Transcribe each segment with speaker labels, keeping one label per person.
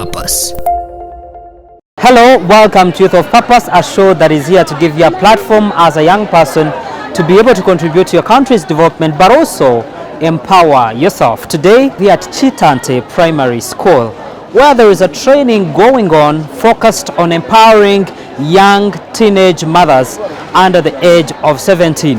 Speaker 1: Purpose.
Speaker 2: Hello, welcome to Youth of Purpose, a show that is here to give you a platform as a young person to be able to contribute to your country's development, but also empower yourself. Today, we are at Chitante Primary School, where there is a training going on focused on empowering young teenage mothers under the age of 17.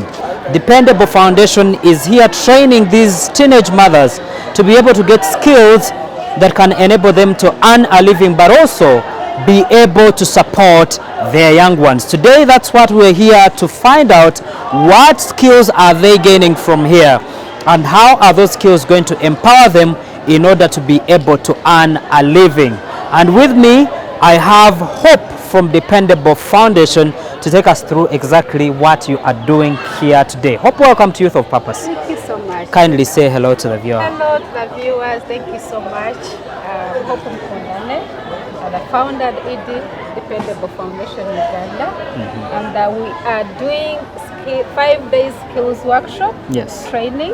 Speaker 2: Dependable Foundation is here training these teenage mothers to be able to get skills that can enable them to earn a living, but also be able to support their young ones. Today, that's what we're here to find out. What skills are they gaining from here, and how are those skills going to empower them in order to be able to earn a living? And with me, I have Hope from Dependable Foundation to take us through exactly what you are doing here today. Hope, welcome to Youth of Purpose.
Speaker 3: Thank you so much.
Speaker 2: Kindly say hello to the viewer.
Speaker 3: Hello to the viewers. Thank you so much. Hope Mkundane, the founder of Dependable Foundation Uganda, and we are doing 5 days skills workshop training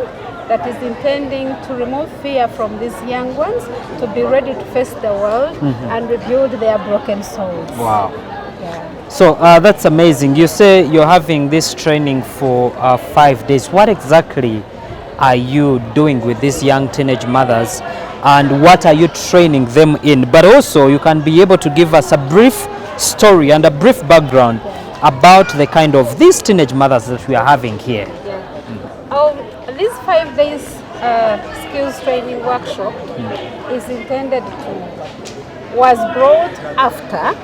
Speaker 3: that is intending to remove fear from these young ones to be ready to face the world and rebuild their broken souls.
Speaker 2: Wow.
Speaker 3: Yeah.
Speaker 2: So that's amazing. You say you're having this training for 5 days. What exactly are you doing with these young teenage mothers, and what are you training them in? But also, you can be able to give us a brief story and a brief background about the kind of these teenage mothers that we are having here.
Speaker 3: This 5 days skills training workshop is intended was brought after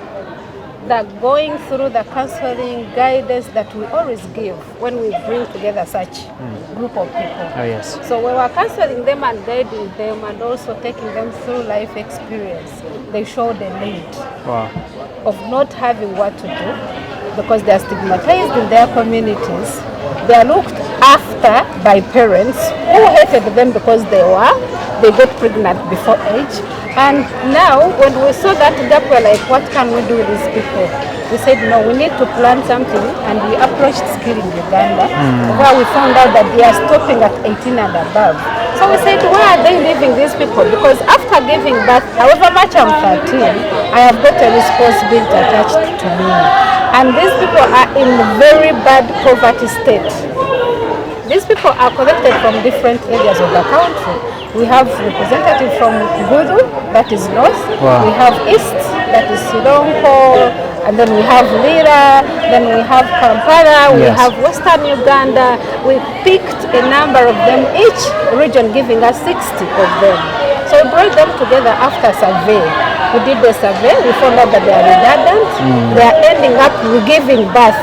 Speaker 3: the going through the counseling guidance that we always give when we bring together such group of people.
Speaker 2: Oh yes.
Speaker 3: So we were counseling them and guiding them and also taking them through life experience. They showed a need of not having what to do because they are stigmatized in their communities. They are looked after by parents who hated them because they got pregnant before age. And now when we saw that gap, we're like, what can we do with these people? We said, no, we need to plan something, and we approached Skill in Uganda, where we found out that they are stopping at 18 and above. So we said, why are they leaving these people? Because after giving birth, however much I'm 13, I have got a responsibility attached to me. And these people are in very bad poverty state. These people are collected from different areas of the country. We have representatives from Gulu, that is north. We have east, that is Sironko, and then we have Lira, then we have Kampala, we have Western Uganda. We picked a number of them, each region giving us 60 of them. So we brought them together after survey. We did the survey, we found out that they are redundant. They are ending up giving birth.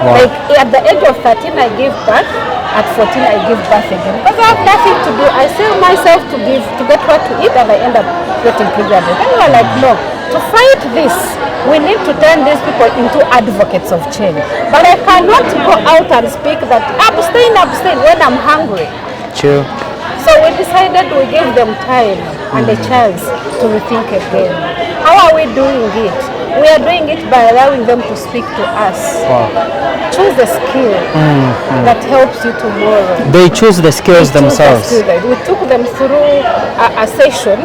Speaker 3: Like at the age of 13, I give birth. At 14, I give birth again. Because I have nothing to do. I sell myself to get what to eat, and I end up getting pregnant. And we are like, no. To fight this, we need to turn these people into advocates of change. But I cannot go out and speak that abstain when I'm hungry.
Speaker 2: True.
Speaker 3: So we decided we give them time and a chance to rethink again. How are we doing it? We are doing it by allowing them to speak to us. Choose a skill that helps you tomorrow.
Speaker 2: They choose the skills themselves.
Speaker 3: We took them through a session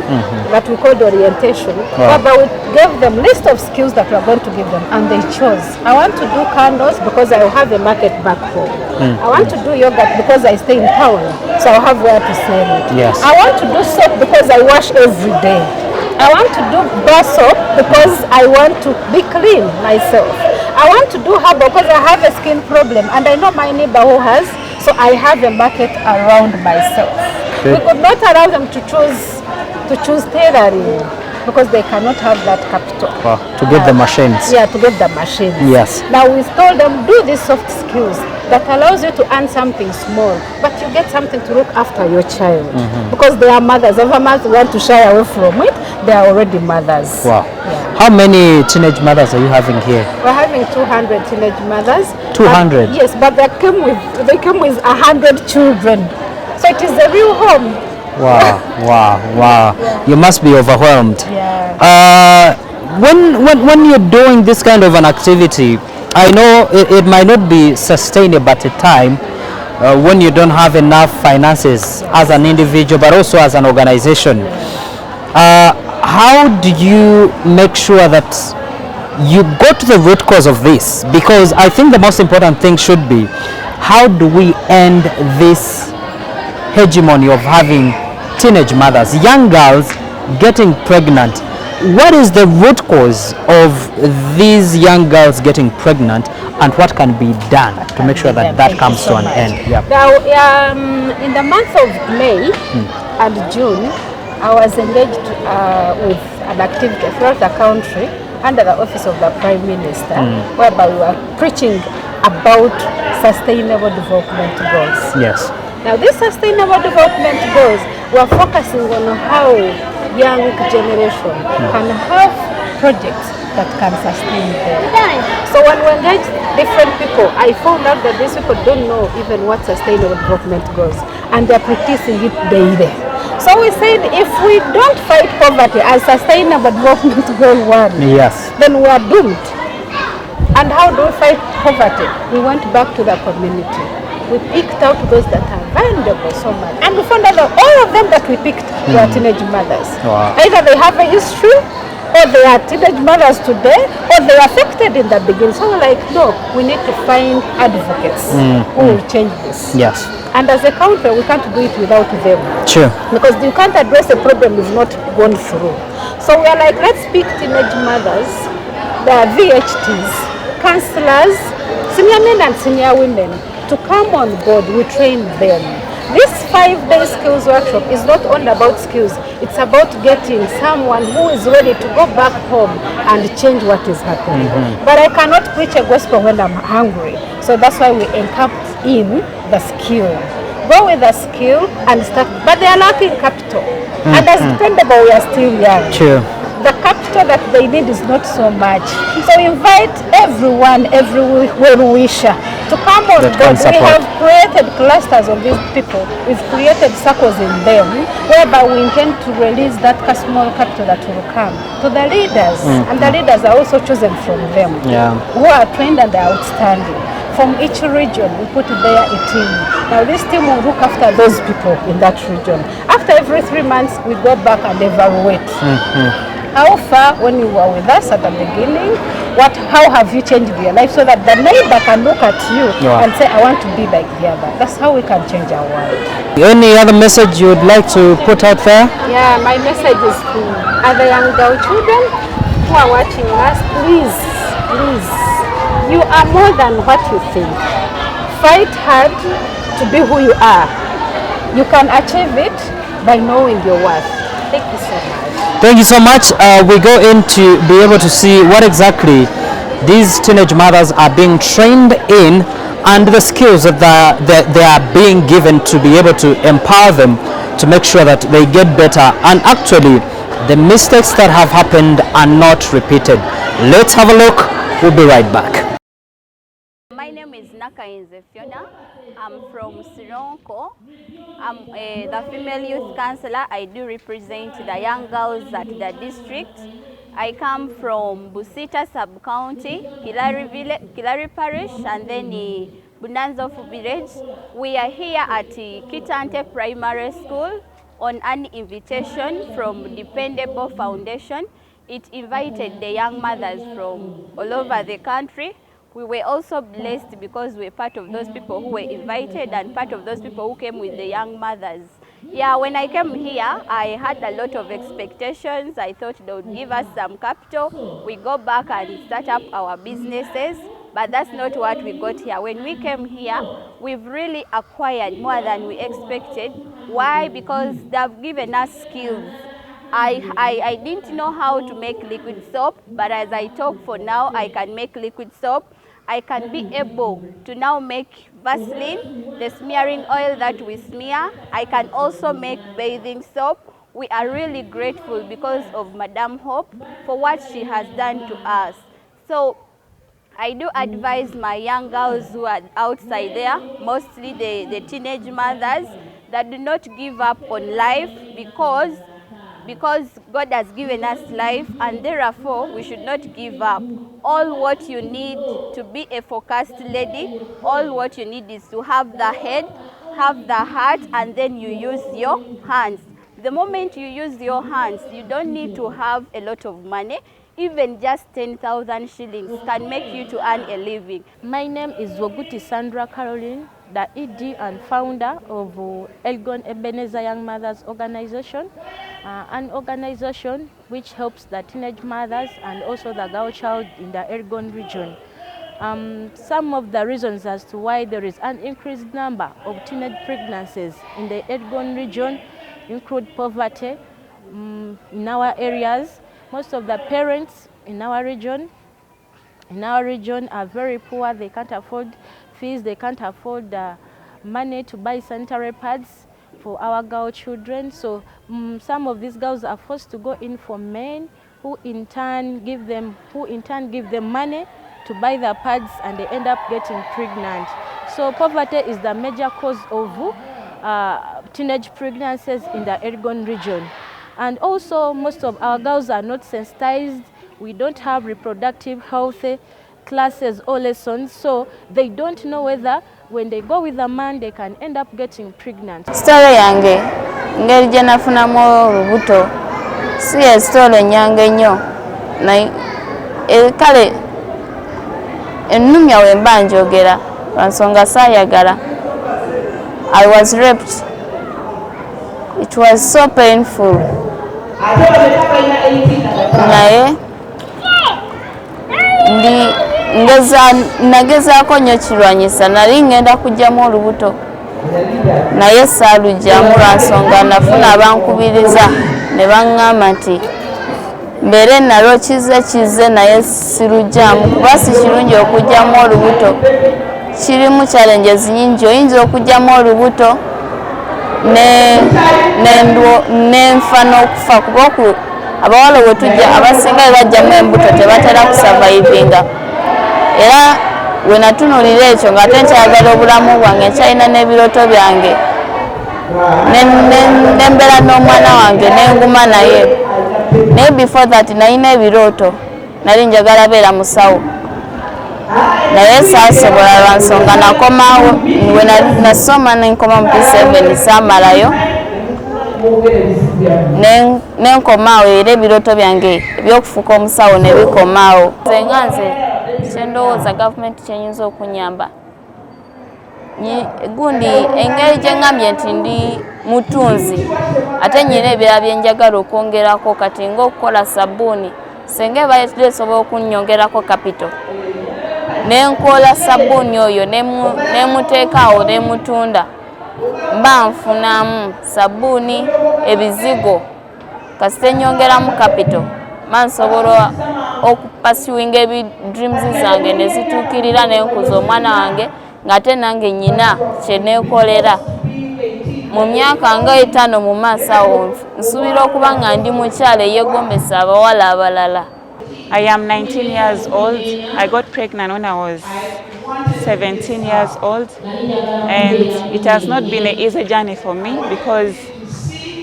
Speaker 3: that we called orientation, whereby we gave them list of skills that we are going to give them, and they chose. I want to do candles because I have a market back home. I want to do yogurt because I stay in town, so I have where to sell it.
Speaker 2: Yes.
Speaker 3: I want to do soap because I wash every day. I want to do bar soap because I want to be clean myself. I want to do herbal because I have a skin problem and I know my neighbor who has, so I have a market around myself. We could not allow them to choose tailoring because they cannot have that capital.
Speaker 2: To get the machines.
Speaker 3: Yeah, to get the machines.
Speaker 2: Yes.
Speaker 3: Now we told them, do these soft skills that allows you to earn something small, but you get something to look after your child. Because they are mothers. If a mother want to shy away from it, they are already mothers.
Speaker 2: Wow. How many teenage mothers are you having here?
Speaker 3: We're having 200 teenage mothers.
Speaker 2: 200?
Speaker 3: Yes, but they came with 100 children. So it is a real home.
Speaker 2: Wow. Yeah. You must be overwhelmed.
Speaker 3: Yeah.
Speaker 2: When you're doing this kind of an activity, I know it might not be sustainable at a time when you don't have enough finances as an individual, but also as an organization. how do you make sure that you go to the root cause of this? Because I think the most important thing should be, how do we end this hegemony of having teenage mothers, young girls getting pregnant? What is the root cause of these young girls getting pregnant, and what can be done to make sure that that comes to an end?
Speaker 3: Yeah. Now, in the month of May and June, I was engaged with an activity throughout the country under the office of the Prime Minister, whereby we were preaching about sustainable development goals.
Speaker 2: Yes.
Speaker 3: Now, these sustainable development goals were focusing on how young generation can have projects that can sustain them. So when we engaged different people, I found out that these people don't know even what sustainable development goals, and they're practicing it daily. So we said, if we don't fight poverty as sustainable development goal 1,
Speaker 2: yes,
Speaker 3: then we are doomed. And how do we fight poverty? We went back to the community. We picked out those that are vulnerable so much. And we found out that all of them that we picked were teenage mothers.
Speaker 2: Wow.
Speaker 3: Either they have a history, or they are teenage mothers today, or they were affected in the beginning. So we're like, no, we need to find advocates who will change this.
Speaker 2: yes,
Speaker 3: And as a country, we can't do it without them.
Speaker 2: sure,
Speaker 3: Because you can't address a problem if not gone through. So we are like, let's pick teenage mothers, the VHTs, counselors, senior men and senior women to come on board. We train them. This 5-day skills workshop is not only about skills, it's about getting someone who is ready to go back home and change what is happening. But I cannot preach a gospel when I'm hungry. So that's why we encamp in the skill. Go with the skill and start, but they are lacking capital. And as dependable, we are still young.
Speaker 2: sure.
Speaker 3: The capital that they need is not so much. So invite everyone, every well-wisher to come on
Speaker 2: That can
Speaker 3: board. We
Speaker 2: support.
Speaker 3: have created clusters of these people. We've created circles in them, whereby we intend to release that small capital that will come to the leaders. And the leaders are also chosen from them,
Speaker 2: Yeah.
Speaker 3: who are trained and are outstanding. From each region, we put there a team. Now this team will look after those people in that region. After every 3 months, we go back and evaluate. How far, when you were with us at the beginning, how have you changed your life, so that the neighbor can look at you and say, I want to be like the other. That's how we can change our world.
Speaker 2: Any other message you would like to put out there?
Speaker 3: Yeah, my message is to other young girl children who are watching us, please, you are more than what you think. Fight hard to be who you are. You can achieve it by knowing your worth. Thank you so much.
Speaker 2: Thank you so much. We go in to be able to see what exactly these teenage mothers are being trained in, and the skills that they are being given to be able to empower them to make sure that they get better, and actually the mistakes that have happened are not repeated. Let's have a look. We'll be right back.
Speaker 1: My name is Nakainze Fiona. I'm from Sironko. I'm the female youth councillor. I do represent the young girls at the district. I come from Busita sub-county, Kilari parish, and then Bunanzofu village. We are here at Kitante Primary School on an invitation from Dependable Foundation. It invited the young mothers from all over the country. We were also blessed because we were part of those people who were invited and part of those people who came with the young mothers. Yeah, when I came here, I had a lot of expectations. I thought they would give us some capital. We go back and start up our businesses, but that's not what we got here. When we came here, we've really acquired more than we expected. Why? Because they've given us skills. I didn't know how to make liquid soap, but as I talk for now, I can make liquid soap. I can be able to now make Vaseline, the smearing oil that we smear. I can also make bathing soap. We are really grateful because of Madam Hope for what she has done to us. So I do advise my young girls who are outside there, mostly the teenage mothers, that do not give up on life because God has given us life, and therefore we should not give up. All what you need to be a focused lady, all what you need is to have the head, have the heart, and then you use your hands. The moment you use your hands, you don't need to have a lot of money. Even just 10,000 shillings can make you to earn a living.
Speaker 4: My name is Woguti Sandra Caroline, the ED and founder of Elgon Ebenezer Young Mothers Organization, an organization which helps the teenage mothers and also the girl child in the Elgon region. Some of the reasons as to why there is an increased number of teenage pregnancies in the Elgon region include poverty in our areas. Most of the parents in our region are very poor. They can't afford fees, they can't afford money to buy sanitary pads for our girl children. So some of these girls are forced to go in for men who in turn give them money to buy the pads, and they end up getting pregnant. So poverty is the major cause of teenage pregnancies in the Elgon region. And also most of our girls are not sensitized. We don't have reproductive health classes or lessons, so they don't know whether when they go with a man they can end up getting pregnant.
Speaker 5: Story yange ngeri gye nafunamu olubuto si ye story nyange nnyo kale ennumya we mba njogera lwa nsonga saayagala. I was raped. It was so painful. Naye nagezaako nnyo kirwanyisa. Nali ngenda kugyamu olubuto naye saalugyamu lwa nsonga nafuna abankubiriza ne baŋŋamba nti mbeere nalwo kize naye sirugyamu kuba si kirungi okugyamu olubuto. Kirimu challenges nyingi. Oyinza okugyamu olubuto n'enfa n'okufa kuba abawala bwe tujja abasinga bwe bajjamu embuto tebatera kusurvivinga. Era we natunuulira ekyo ng'ate nkyayagala obulamu bwange, nkyalina n'ebirooto byange, n'embeera n'omwana wange n'enguma naye. Naye before that nalina ebirooto, nali njagala beera musawo naye saasobola lwa nsonga nakomawo. We nasoma nenkoma mu P7 saamalayo nenkomaawo era ebirooto byange ebyokufuuka omusawo ne bikomaawo. Nze kyendowooza gavumenti kyenyinza okunyamba gundi engeri gye ngambye nti ndi mutunzi ate nyina ebirala bye njagala okwongerako kati ng'okukola sabbuuni singa eba esobola okunnyongerako kapito nenkola sabbuuni oyo nemuteekaawo nemutunda mba nfunamu sabbuuni ebizigo kasita nyongeramu kapito mba nsobola okupasiwinga ebidreams zange nezituukirira nenkuza omwana wange ng'ate nange nyina kyeneekolera. Mu myaka nga 5 mu maaso awo nsuubira okuba nga ndi mukyala eyeegombesa abawala abalala.
Speaker 6: I am 19 years old. I got pregnant when I was 17 years old, and it has not been an easy journey for me because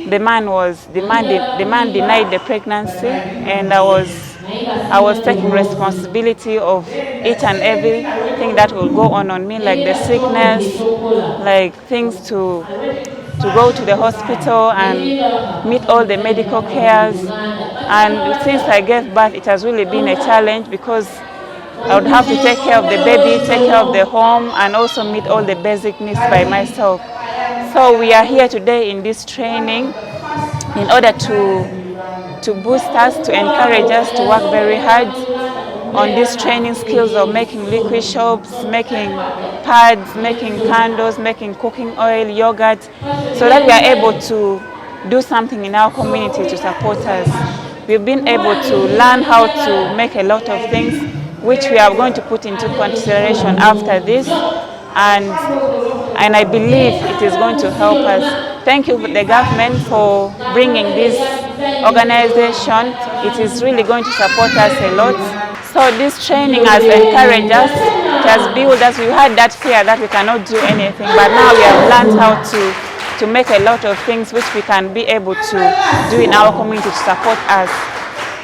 Speaker 6: the man denied the pregnancy, and I was taking responsibility of each and everything that will go on me, like the sickness, like things to go to the hospital and meet all the medical cares. And since I gave birth, it has really been a challenge because I would have to take care of the baby, take care of the home, and also meet all the basic needs by myself. So we are here today in this training in order to boost us, to encourage us to work very hard on these training skills of making liquid soaps, making pads, making candles, making cooking oil, yogurt, so that we are able to do something in our community to support us. We've been able to learn how to make a lot of things, which we are going to put into consideration after this, and I believe it is going to help us. Thank you, the government, for bringing this organization. It is really going to support us a lot. So this training has encouraged us, it has built us. We had that fear that we cannot do anything, but now we have learned how to make a lot of things which we can be able to do in our community to support us.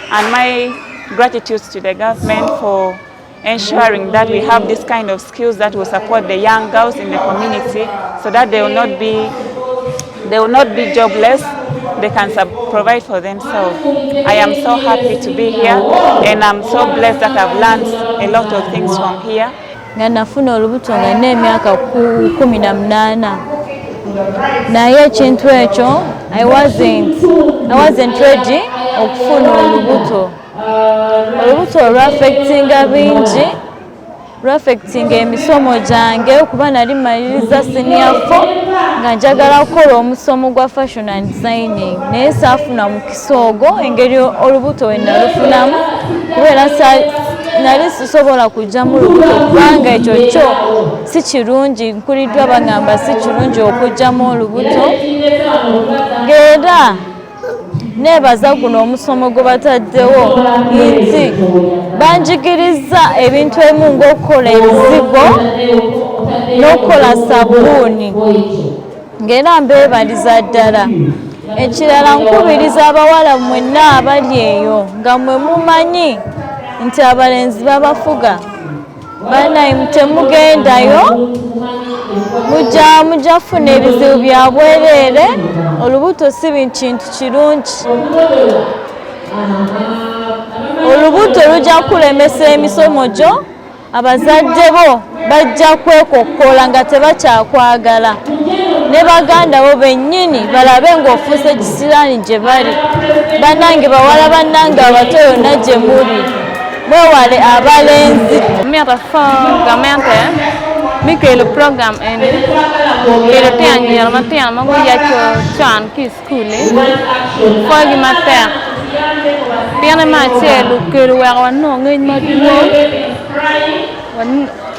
Speaker 6: And my gratitude to the government for ensuring that we have this kind of skills that will support the young girls in the community so that they will not be jobless. they can provide for themselves. I am so happy to be here, and I'm so blessed that I've learned a lot of things from here.
Speaker 4: Nafuna olubuto nga nina emyaka 18 naye ekintu ekyo I wasn't ready okufuna olubuto lwaffectinga bingi, lwaffectinga emisomo gyange okuba nali maliriza senior 4 nga njagala kukola omusomo gwa fashion and designing naye saafuna mukisa ogwo engeri olubuto we nalufunamu kubeera nali sisobola kujjamu olubuto kubanga ekyo kyo si kirungi, nkuliddwa bagamba si kirungi okujjamu olubuto. Ng'era neebaza guno omusomo gwe bataddewo nti banjigiriza ebintu ebimu ng'okukola ebizigo n'okukola sabbuuni, ng'era mbeebaliza ddala. Ekirala nkubiriza abawala mwenna abali eyo nga mwe mumanyi nti abalenzi babafuga, banayi temugendayo, mujja kufuna ebizibu bya bwereere. Olubuto si kintu kirungi, olubuto lujja kulemesa emisomo gyo, abazadde bo bajja kwekokkola nga tebakyakwagala, ne baganda bo bennyini balabe ng'ofuuse kisiraani gye bali. Bannange bawala bannange abato yonna gye muli, mwewale abalenzi.
Speaker 7: Mère Gamante, Michael le programme en le tien ya matin mango ya chan ki school foi gi matin bien ma telu ke wa no ngai ma duong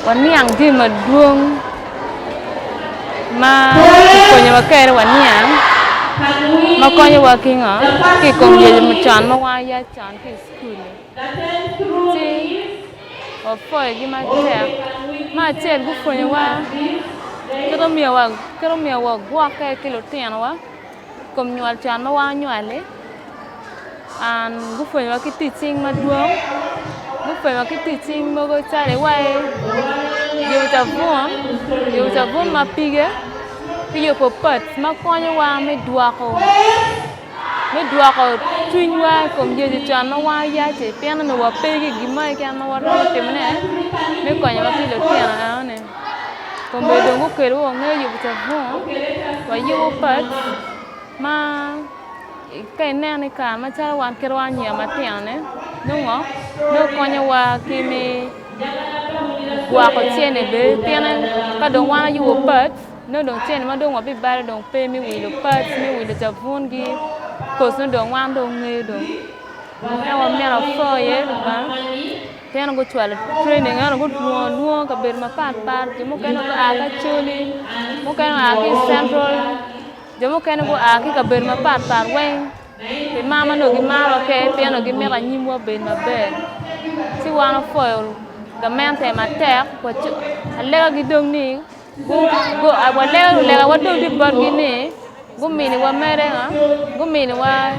Speaker 7: wan niang di ma duong ma ko nya wa kere wan niang ma ko nya wa kinga ki ko ye ma chan ma wa ya chan ki school ti o foi gi matin ma tel gu fo nya wa kero mi wa gwa ka kilo tian wa kom nyual chan ma wa nyuale an gu fo wa ki teaching ma duong gu fo wa ki teaching mo go tare wa yo ta bon ma pige ki yo po pat ma konyo wa me dua ko twin wa kom je chan ma wa ya che piano no wa pege gi mai kan ma wa ro temne me konyo wa kilo tian na ne kom be dongo kero nge yo ta bon wa yo pat ma kai nene ka ma cha wan kero wa nya ma tian ne no konyo wa ki me wa ko tiene be piano ka don wa yo pat no don tiene ma don wa bi bare don pe mi wi lo pat mi wi lo ta bon gi cause no don wan don nge don na wa me na fo ye ba tena go twala training ana go nuo ka ber ma pat mo kana go aka chuli mo kana aki central mo kana go aki ka ber ma pat wen pe mama no gi maro ke pe no gi me ka nyimwa ben ma ber si wana fo ga mente ma ter ko alega gi dong ni go awalega wa dong di bar gi ni go mini wa mere ha go mini wa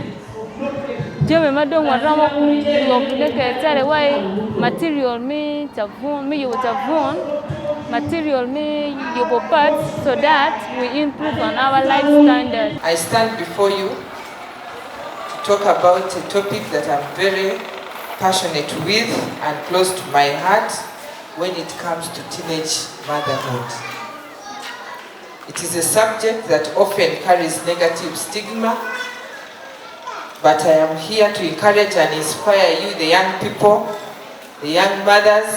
Speaker 7: jeme ma dong wa ramo yo le ke tare wai material mi tavon mi yo tavon material mi yo popat so that we improve on our life standard.
Speaker 8: I stand before you to talk about a topic that I'm very passionate with and close to my heart when it comes to teenage motherhood. It is a subject that often carries negative stigma, but I am here to encourage and inspire you, the young people, the young mothers,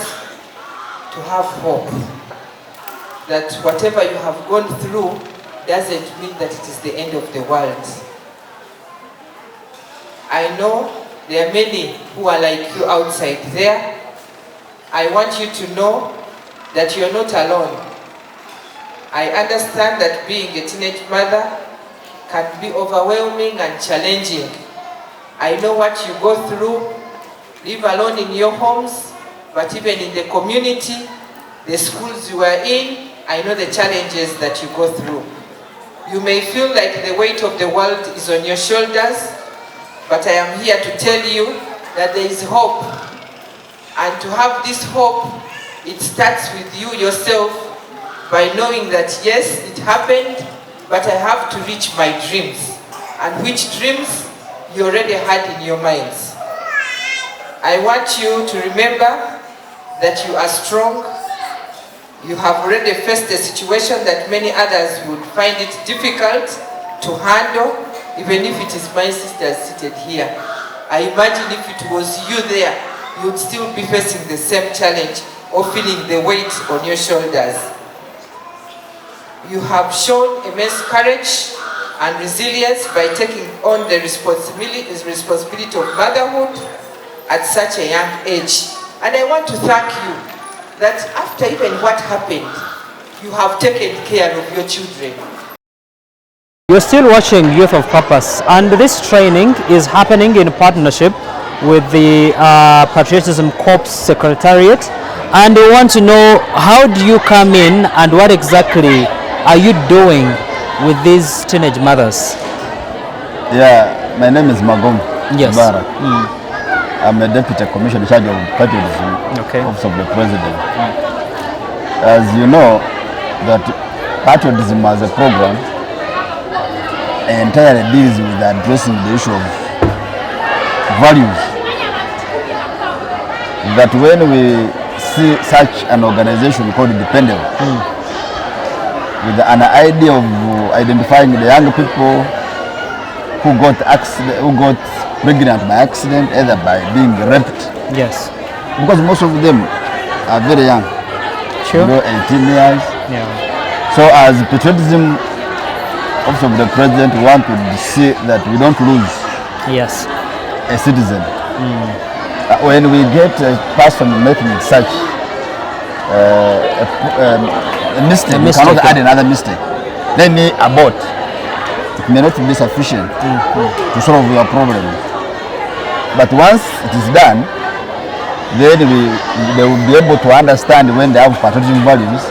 Speaker 8: to have hope. That whatever you have gone through doesn't mean that it is the end of the world. I know there are many who are like you outside there. I want you to know that you're not alone. I understand that being a teenage mother can be overwhelming and challenging. I know what you go through, live alone in your homes, but even in the community, the schools you are in, I know the challenges that you go through. You may feel like the weight of the world is on your shoulders, but I am here to tell you that there is hope. And to have this hope, it starts with you yourself by knowing that yes, it happened, but I have to reach my dreams. and which dreams you already had in your minds. I want you to remember that you are strong. You have already faced a situation that many others would find it difficult to handle, even if it is my sister seated here. I imagine if it was you there, you would still be facing the same challenge or feeling the weight on your shoulders. You have shown immense courage and resilience by taking on the responsibility of motherhood at such a young age. And I want to thank you that after even what happened, you have taken care of your children.
Speaker 2: You're still watching Youth of Purpose, and this training is happening in partnership with the Patriotism Corps Secretariat. And they want to know, how do you come in and what exactly are you doing with these teenage mothers?
Speaker 9: Yeah, my name is Magom.
Speaker 2: Yes.
Speaker 9: I'm a Deputy Commissioner in charge of Patriotism, Office of the President. As you know, that Patriotism as a program entirely deals with addressing the issue of values. That when we see such an organization called Dependable, with an idea of identifying the young people who got pregnant by accident, either by being raped.
Speaker 2: Yes.
Speaker 9: Because most of them are very young.
Speaker 2: Sure.
Speaker 9: Below 18 years.
Speaker 2: Yeah.
Speaker 9: So as Patriotism Office of the President, we want to see that we don't lose a citizen. When we get a person making such a mistake, we cannot add another mistake. Let me abort. It may not be sufficient to solve your problem. But once it is done, then they will be able to understand, when they have patriotism values,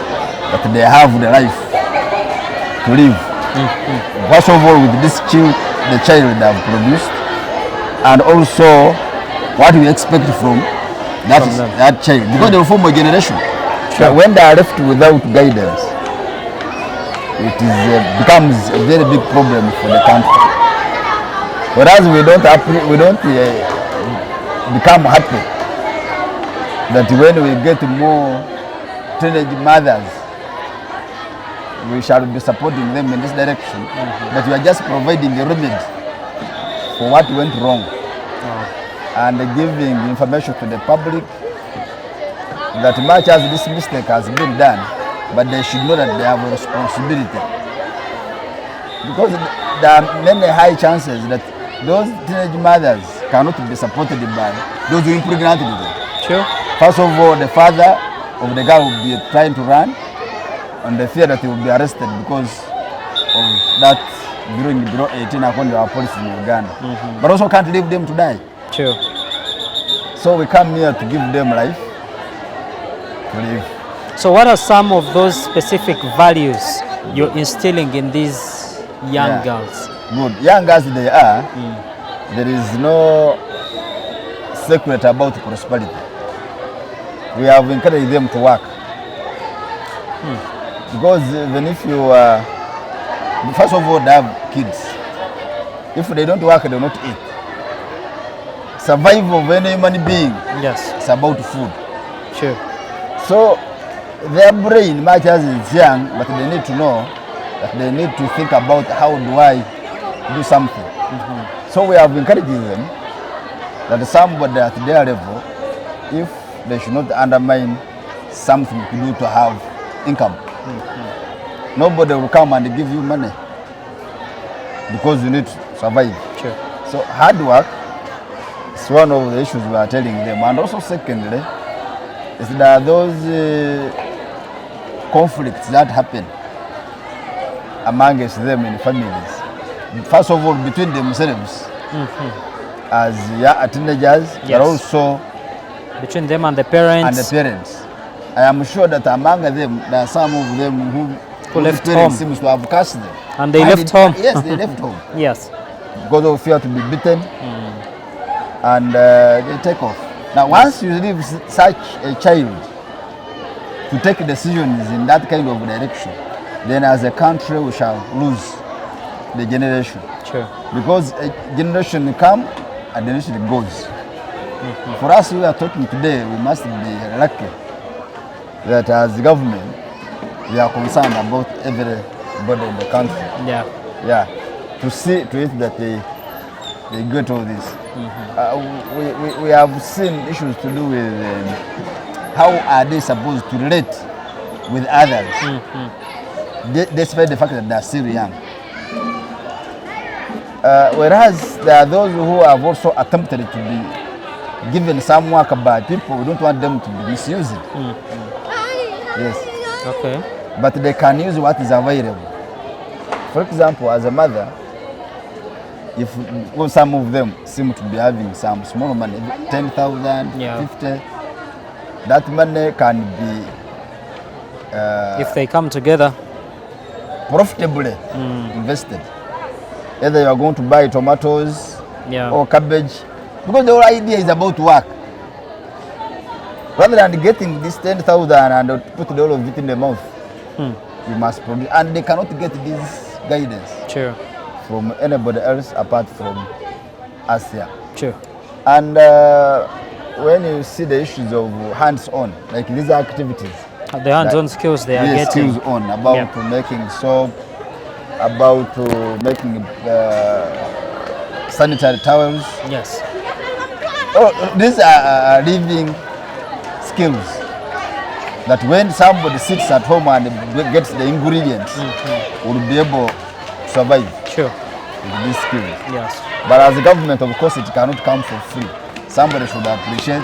Speaker 9: that they have the life to live. First of all, with this child, the child they have produced, and also what we expect from that child, because they will form a generation. So when they are left without guidance, it becomes a very big problem for the country. Whereas we don't become happy that when we get more teenage mothers, we shall be supporting them in this direction, but we are just providing a remedy for what went wrong and giving information to the public that much as this mistake has been done, but they should know that they have a responsibility. Because there are many high chances that those teenage mothers cannot be supported by those who impregnated them.
Speaker 2: Sure.
Speaker 9: First of all, the father of the girl will be trying to run on the fear that he will be arrested because of that below 18 according to our policy in Uganda. But also can't leave them to die.
Speaker 2: Sure.
Speaker 9: So we come here to give them life to live.
Speaker 2: So what are some of those specific values you're instilling in these young girls?
Speaker 9: Good. Young as they are, there is no secret about prosperity. We have encouraged them to work. Because even if you, first of all, they have kids. If they don't work, they will not eat. Survival of any human being is about food.
Speaker 2: Sure.
Speaker 9: So their brain, much as it's young, but they need to know that they need to think about how do I do something. So we have encouraged them that somebody at their level, if they should not undermine something to do to have income. Nobody will come and give you money because you need to survive.
Speaker 2: Sure.
Speaker 9: So hard work is one of the issues we are telling them. And also secondly, is that those conflicts that happen amongst them in families. First of all, between themselves as teenagers, but also
Speaker 2: between them and the parents.
Speaker 9: I am sure that among them, there are some of them who
Speaker 2: left home.
Speaker 9: Seems to have cast them.
Speaker 2: And they left home.
Speaker 9: Yes, they left home.
Speaker 2: Yes.
Speaker 9: Because of fear to be beaten. And they take off. Now, once you leave such a child to take decisions in that kind of direction, then as a country we shall lose the generation.
Speaker 2: Sure.
Speaker 9: Because a generation come and generation goes. For us who are talking today, we must be lucky that as the government, we are concerned about everybody in the country.
Speaker 2: Yeah.
Speaker 9: Yeah. To see to it that they get all this. We have seen issues to do with how are they supposed to relate with others, despite the fact that they are still young. Whereas there are those who have also attempted to be given some work by people. We don't want them to be misused. Yes.
Speaker 2: Okay.
Speaker 9: But they can use what is available. For example, as a mother, if some of them seem to be having some small money, 10,000, 50, that money can be
Speaker 2: if they come together,
Speaker 9: profitably invested. Either you are going to buy tomatoes or cabbage, because the whole idea is about work. Rather than getting this 10,000 and put the whole of it in the mouth, you must produce. And they cannot get this guidance from anybody else apart from us here. And when you see the issues of hands-on, like these activities,
Speaker 2: the hands-on skills they are getting.
Speaker 9: Skills on about making soap, about making sanitary towels.
Speaker 2: Yes.
Speaker 9: Oh, these are living skills that when somebody sits at home and gets the ingredients, will be able to survive. With these skills.
Speaker 2: Yes.
Speaker 9: But as a government, of course, it cannot come for free. Somebody should appreciate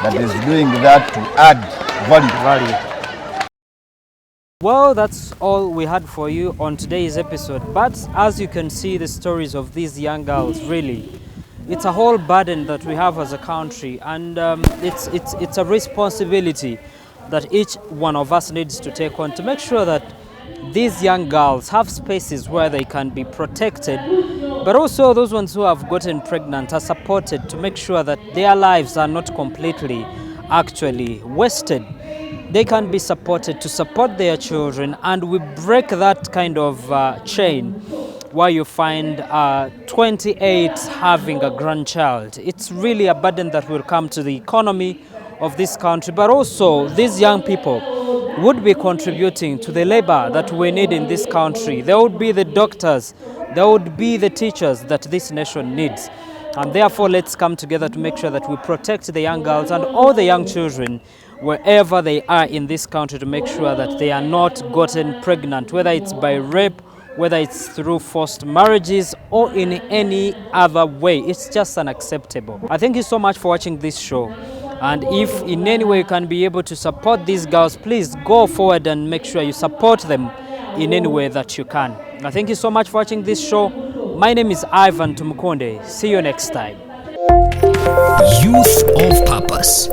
Speaker 9: that is doing that to add value.
Speaker 2: Well, that's all we had for you on today's episode. But as you can see, the stories of these young girls, really, it's a whole burden that we have as a country, and it's a responsibility that each one of us needs to take on to make sure that these young girls have spaces where they can be protected, but also those ones who have gotten pregnant are supported to make sure that their lives are not completely actually wasted. They can be supported to support their children, and we break that kind of chain where you find 28 having a grandchild. It's really a burden that will come to the economy of this country, but also these young people would be contributing to the labor that we need in this country. There would be the doctors, there would be the teachers that this nation needs. And therefore, let's come together to make sure that we protect the young girls and all the young children wherever they are in this country, to make sure that they are not gotten pregnant, whether it's by rape, whether it's through forced marriages, or in any other way. It's just unacceptable. I thank you so much for watching this show. And if in any way you can be able to support these girls, please go forward and make sure you support them in any way that you can. I thank you so much for watching this show. My name is Ivan Tumukonde. See you next time.
Speaker 10: Youth of Purpose.